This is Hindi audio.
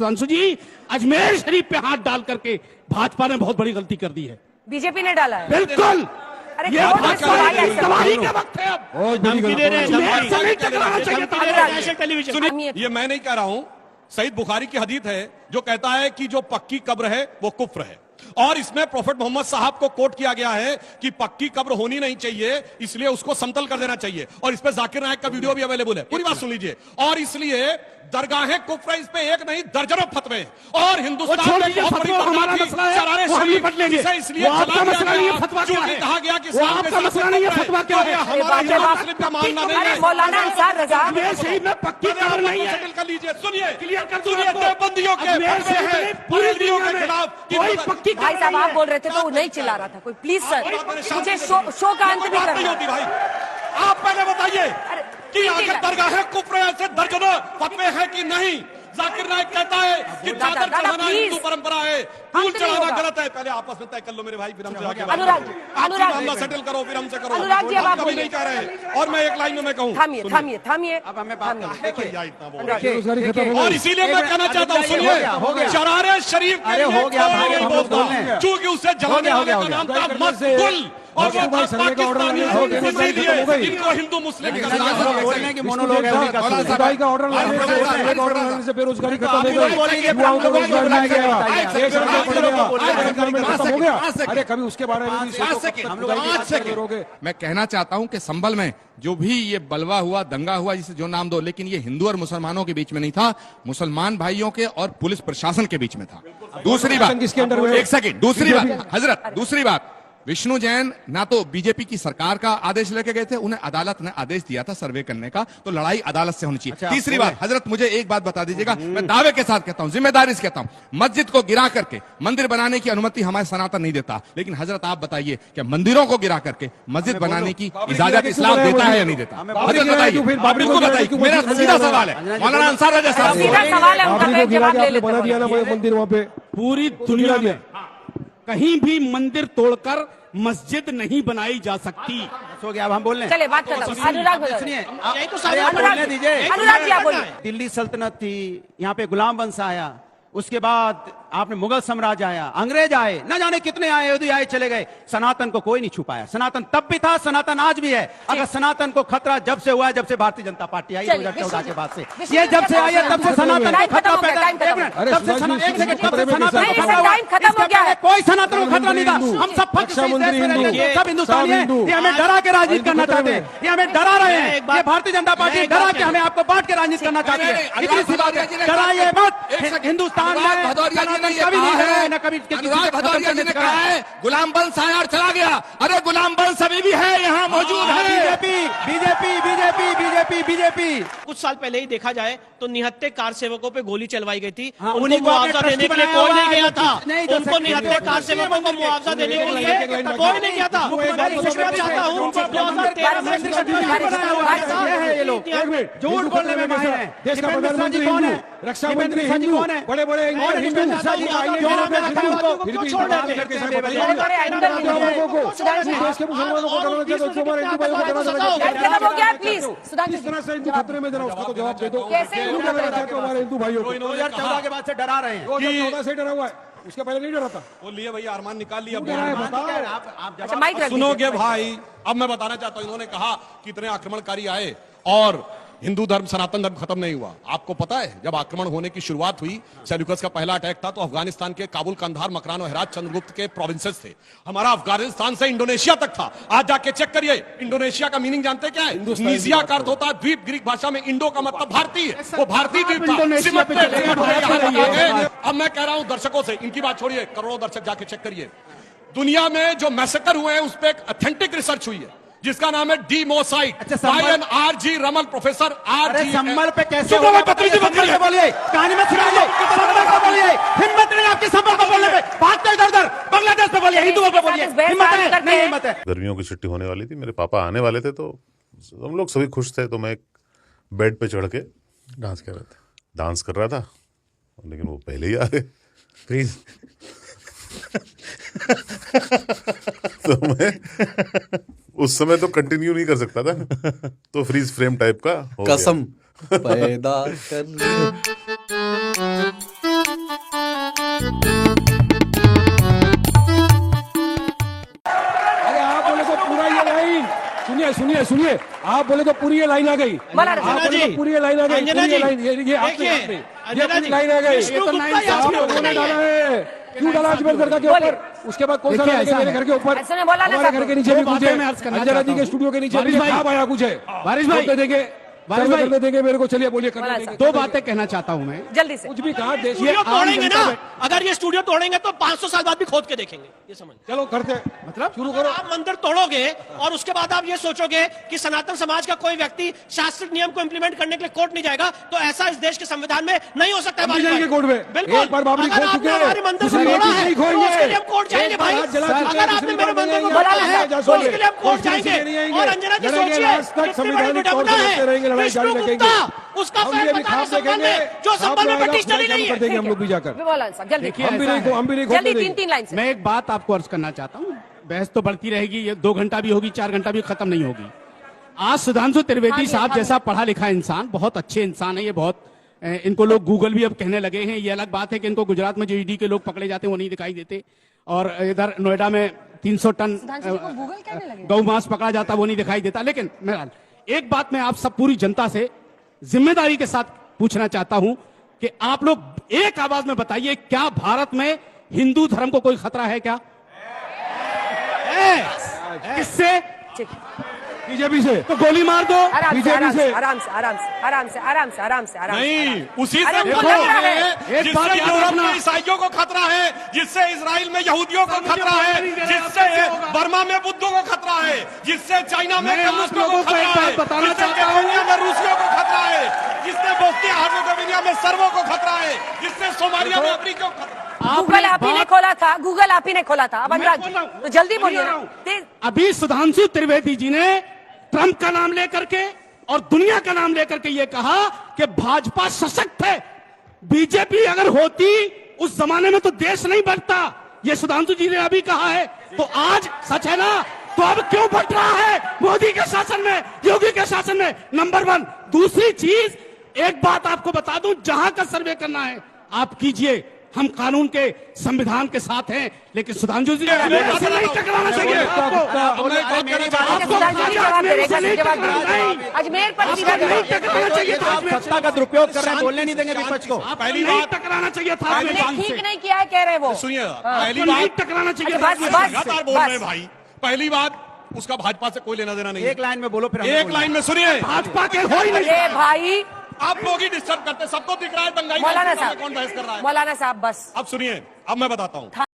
सुधांशु जी, अजमेर शरीफ पे हाथ डाल करके भाजपा ने बहुत बड़ी गलती कर दी है। बीजेपी ने डाला है। बिल्कुल, अरे ये तबाही का वक्त है अब। ये मैं नहीं कह रहा हूं, सईद बुखारी की हदीस है जो कहता है कि जो पक्की कब्र है वो कुफ्र है, और इसमें प्रोफेट मोहम्मद साहब को कोट किया गया है कि पक्की कब्र होनी नहीं चाहिए, इसलिए उसको समतल कर देना चाहिए। और इस पे जाकिर नायक का वीडियो भी अवेलेबल है, पूरी बात सुन लीजिए। और इसलिए दरगाहें कुफ्र, इस पे एक नहीं दर्जनों फतवे, और हिंदुस्तान में बहुत बड़ी हमारा मसला है, शरारे वो हम शरीफ निपट लेंगे। इसलिए वो आपका मसला नहीं है, फतवा क्या है? कहा गया कि वो आपका मसला नहीं है, फतवा क्या है? हमारा इमाम मुस्लिम का मानना नहीं है। मौलाना अंसार रजा अजमेर शरीफ में पक्की कब्र नहीं है। सेटल कर लीजिए, सुनिए, क्लियर कर दूं सुनिए, आपको। देवबंदियों के अजमेर फतवे शरीफ हैं, में पूरी बरेलियों दुनिया के में खिलाफ कोई पक्की भाई साहब आप बोल रहे थे तो वो नहीं चिल्ला रहा था कोई। प्लीज सर, मुझे शो का अंत भी बात नहीं करना होती है। भाई। आप पहले बताइए कि आखिर दरगाह कुफ्र ऐसे दर्जनों फतवे हैं कि नहीं? जाकिर नायक कहता है कि चादर चढ़ाना हिंदू परंपरा है, फूल चढ़ाना गलत है। पहले आपस में तय कर लो मेरे भाई, फिर हमसे आगे मामला सेटल करो, फिर हमसे करो। अनुराग जी, अब आप कभी नहीं कह रहे। और मैं एक लाइन में मैं कहूँ, थामिए। अब हमें और इसीलिए मैं कहना चाहता हूँ, सुनिए, शरारे शरीफ के लिए कोई नहीं बोलता, चूंकि उसे जलाने वाले का नाम था मस्जिद, और वो पाकिस्तानी इनको हिंदू मुस्लिम बोलने की मोनोलॉग है का ऑर्डर लाने से बेरोजगारी खत्म हो गई, युवाओं को रोजगार मिल गया, देश खत्म हो गया। अरे कभी उसके बारे में भी मैं कहना चाहता हूं कि संभल में जो भी ये बलवा हुआ, दंगा हुआ, जिसे जो नाम दो, लेकिन ये हिंदू और मुसलमानों के बीच में नहीं था, मुसलमान भाइयों के और पुलिस प्रशासन के बीच में था। दूसरी बात, एक सेकंड, दूसरी बात हजरत, दूसरी बात, विष्णु जैन ना तो बीजेपी की सरकार का आदेश लेके गए थे, उन्हें अदालत ने आदेश दिया था सर्वे करने का, तो लड़ाई अदालत से होनी चाहिए। अच्छा, तीसरी बात हजरत, मुझे एक बात बता दीजिएगा, मैं दावे के साथ कहता हूं, जिम्मेदारी से कहता हूं, मस्जिद को गिरा करके मंदिर बनाने की अनुमति हमारे सनातन नहीं देता, लेकिन हजरत आप बताइए कि मंदिरों को गिरा करके मस्जिद बनाने की इजाजत इस्लाम देता है या नहीं देता? हजरत बताइए, बिल्कुल बताइए, मेरा सीधा सवाल है। मौलाना अंसार रजा साहब, सीधा सवाल है, उनका मैं जवाब ले लेता बना दिया ना मंदिर वहाँ पे। पूरी दुनिया में कहीं भी मंदिर तोड़कर मस्जिद नहीं बनाई जा सकती। हो गया, अब हम बोल रहे हैं। चले बात करता हूं। अनुराग सुनिए, यही तो बोलने दीजिए। अनुराग जी आप बोलिए। दिल्ली सल्तनत थी, यहाँ पे गुलाम वंश आया, उसके बाद आपने मुगल साम्राज्य आया, अंग्रेज आए, न जाने कितने आए, यहूदी आए, चले गए, सनातन को कोई नहीं छुपाया। सनातन तब भी था, सनातन आज भी है। अगर सनातन को खतरा जब से हुआ है, जब से भारतीय जनता पार्टी आई 2014 के बाद से, ये जब से आई है तब से सनातन को खतरा पैदा, तब से सनातन को खतरा है, कोई सनातन को खतरा नहीं था। हम सब सब हिंदुस्तानी हैं, ये हमें डरा के राजनीति करना चाहते हैं, ये हमें डरा रहे हैं, ये भारतीय जनता पार्टी डरा के हमें आपको बांट के राजनीति करना चाहती है। इतनी सी बात है, डराइए मत। हिंदुस्तान में कभी नहीं है, न कभी भदौरिया जी ने कहा है गुलाम वंश आया और चला गया। अरे गुलाम वंश अभी भी है, यहाँ मौजूद है। बीजेपी कुछ साल पहले ही देखा जाए तो 79 कार सेवकों पे गोली चलवाई गई थी। हाँ, उनको मुआवजा देने के लिए कोई नहीं गया था। उनको 79 कार सेवकों को मुआवजा देने के लिए कोई नहीं गया था। मैं चाहता हूँ 2013 में झूठ बोलने में माहिर है। देश का प्रधानमंत्री कौन है? रक्षा मंत्री हिंदू, बड़े बड़े हिंदू खतरे में, जरा उसका तो जवाब दे दो। हमारे हिंदू भाइयों को 2014 के बाद से डरा रहे हैं, 2014 से डरा हुआ है, उसके पहले नहीं डरा था। वो लिए भैया अरमान निकाल लिया। आप सुनोगे भाई, अब मैं बताना चाहता हूं, इन्होंने कहा कितने आक्रमणकारी आए और हिंदू धर्म सनातन धर्म खत्म नहीं हुआ। आपको पता है जब आक्रमण होने की शुरुआत हुई, सेल्यूकस का पहला अटैक था, तो अफगानिस्तान के काबुल, कंधार, मकरान और हेरात चंद्रगुप्त के प्रोविंसेस थे। हमारा अफगानिस्तान से इंडोनेशिया तक था। आज जाके चेक करिए, इंडोनेशिया का मीनिंग जानते क्या है? नीजिया का अर्थ होता है द्वीप, ग्रीक भाषा में इंडो का मतलब भारतीय, वो भारतीय द्वीप था। अब मैं कह रहा हूं दर्शकों से, इनकी बात छोड़िए, करोड़ों दर्शक जाके चेक करिए, दुनिया में जो मैसेकर हुए हैं उस पर एक ऑथेंटिक रिसर्च हुई है जिसका नाम है डीमोसाइट, आर.जी. Raman, professor RG. संभल पे कैसे बोलिए, कहानी में सुनाइए, संभल पे बोलिए, हिम्मत नहीं आपकी संभल पे बोलने पे, भागते इधर-उधर, बांग्लादेश पे बोलिए, हिंदुओं पे बोलिए, हिम्मत है, नहीं हिम्मत है। गर्मियों की छुट्टी होने वाली थी, मेरे पापा आने वाले थे, तो हम लोग सभी खुश थे, तो मैं बेड पे चढ़ के डांस कर रहा था, लेकिन वो पहले ही आ गए। प्लीज तो मैं उस समय तो कंटिन्यू नहीं कर सकता था, तो फ्रीज फ्रेम टाइप का हो कसम पैदा कर अरे आप बोले तो पूरा ये लाइन सुनिए सुनिए सुनिए, आप बोले तो पूरी ये लाइन आ गई, मौलाना आप बोले तो पूरी ये लाइन आ गई, अंजना पूरी ये जी, लाइन ये आपने देखिए, ये अंजना पूरी जी, लाइन आ गई। विष्णु गुप्ता आप याद लोगों ने डाला है, क्यों डाला अजमेर दरगाह के बोलिए। ऊपर, उसके बाद कौन सा देखिए, डालेंगे ऐसा मेरे है। घर के ऊपर, ऐसे में मौलाना हमारे साहब घर के नीचे भी दो कुछ बातें है, मैं अर्ज करना अंजना चाहता जी के हूं। स्टूडियो के नीचे बारिश भी भाई, कहाँ आया कुछ है, बारिश भाई, करने देंगे, बारिश भाई, करने देंगे मेरे को, चलिए बोलिए करने मौलाना देंगे। दो बातें कहना चाहता हूं मैं। जल्दी से कुछ भी कहा देश स्टूडियो तोड़ेंगे ना, जनता अगर ये स्टूडियो तोड़ेंगे तो 500 साल बाद भी खोद के देखेंगे, ये समझ। चलो करते, मतलब शुरू करो। आप मंदिर तोड़ोगे और उसके बाद आप ये सोचोगे कि सनातन समाज का कोई व्यक्ति शास्त्रीय नियम को इंप्लीमेंट करने के लिए कोर्ट नहीं जाएगा, तो ऐसा इस देश के संविधान में नहीं हो सकता है। हम भी जाएंगे कोर्ट में। बिल्कुल, एक बार बाबरी अगर खोद आपने चुके हैं, हमारे मंदिर को दूसरी तोड़ा बार है नहीं तो खोएंगे। उसके लिए हम कोर्ट जाएंगे एक बार भाई। हाथ जला चुके हैं, अगर आपने दूसरी मेरे बार मंदिर को नहीं तोड़ा आएंगे। है तो उसके लिए हम कोर्ट उसके लिए जाएंगे। नहीं आएंगे। और अंजना जी लड़ेंगे, सोचिए लास्ट तक कितनी बड़ी संवैधानिक तौर विडंबना से लड़ते रहेंगे, है। लड़ाई जारी विष्णु रखेंगे। गुप्ता, उसका हम भी अभी फैसला खाप संबंध देखेंगे, है जो खाप संबंध में आएगा, पटिशनरी चालू नहीं कर है। देंगे हम लोग भी जाकर। मौलाना साहब जल्दी देखिए, हम भी नहीं खोलते जल्दी देंगे। 3-3 लाइन से। मैं एक बात आपको अर्ज करना चाहता हूँ, बहस तो बढ़ती रहेगी, ये 2 घंटा भी होगी, 4 घंटा भी खत्म नहीं होगी। आज सुधांशु त्रिवेदी साहब जैसा पढ़ा लिखा इंसान, बहुत अच्छे इंसान है ये, बहुत इनको लोग गूगल भी अब कहने लगे हैं। ये अलग बात है कि इनको गुजरात में जो ईडी के लोग पकड़े जाते हैं वो नहीं दिखाई देते, और इधर नोएडा में 300 टन सुधांशु जी को गूगल कहने लगे। गौ मांस पकड़ा जाता वो नहीं दिखाई देता। लेकिन मेरा एक बात मैं आप सब पूरी जनता से जिम्मेदारी के साथ पूछना चाहता हूं कि आप लोग एक आवाज में बताइए, क्या भारत में हिंदू धर्म को कोई खतरा है क्या? किससे? ठीक, बीजेपी से तो गोली मार दो। आराम से बीजेपी आराम से से। आराम से आराम से आराम से आराम से आराम से आराम से। नहीं, उसी अरे से उनको खतरा लग रहा है, है। एक बात जिससे याद यूरोप रखना। में ईसाइयों को खतरा है, जिससे इसराइल में यहूदियों को खतरा है, जिससे बर्मा में बुद्धों को खतरा है, जिससे चाइना में मैं आप कम्युनिस्टों को लोगों को एक खतरा है, बात बताना जिससे चाहता हूं। केन्या में रूसियों को खतरा है, जिससे बोस्निया हर्जेगोविना में सर्बों को खतरा है, जिससे सोमालिया में अफ्रीकियों को खतरा है। गूगल आप ही ने खोला था, गूगल आप ही ने खोला था। अब मैं अनुराग जी बोल रहा हूं। तो जल्दी बोल बोलिए रहा ना। हूं। तेज- अभी सुधांशु त्रिवेदी जी ने ट्रंप का नाम लेकर के और दुनिया का नाम लेकर के ये कहा कि भाजपा सशक्त है, बीजेपी अगर होती उस जमाने में तो देश नहीं बढ़ता, ये सुधांशु जी ने अभी कहा है। तो आज सच है ना, तो अब क्यों बढ़ रहा है मोदी के शासन में, योगी के शासन में? नंबर 1। दूसरी चीज, एक बात आपको बता दूं, जहां का सर्वे करना है आप कीजिए, हम कानून के संविधान के साथ हैं, लेकिन सुधांशु जी ऐसे नहीं टकराना चाहिए आपको। अच्छा, सुधांशु जी जवाब दे रहे हैं, जल्दी जवाब दीजिए। अजमेर पर सीधा नहीं जवाब। टकराना चाहिए था आप सत्ता का दुरुपयोग कर रहे हैं, बोलने नहीं देंगे विपक्ष को। पहली नहीं बात टकराना चाहिए था आपने आपने ठीक नहीं किया है कह रहे वो। सुनिए, हाँ। पहली नहीं बात टकराना चाहिए अच्छा, था बस, आपने। बस। लगातार बोल रहे हैं भाई। पहली बात, उसका भाजपा से कोई लेना देना नहीं है। एक लाइन में बोलो, फिर हम एक बोलेंगे। लाइन में सुनिए, भाजपा के हो ही नहीं। अरे भाई आप लोग ही डिस्टर्ब करते हैं, सबको दिख रहा है दंगाई मौलाना कौन बहस कर रहा साहब, है। मौलाना साहब बस। अब सुनिए, अब मैं बताता हूं।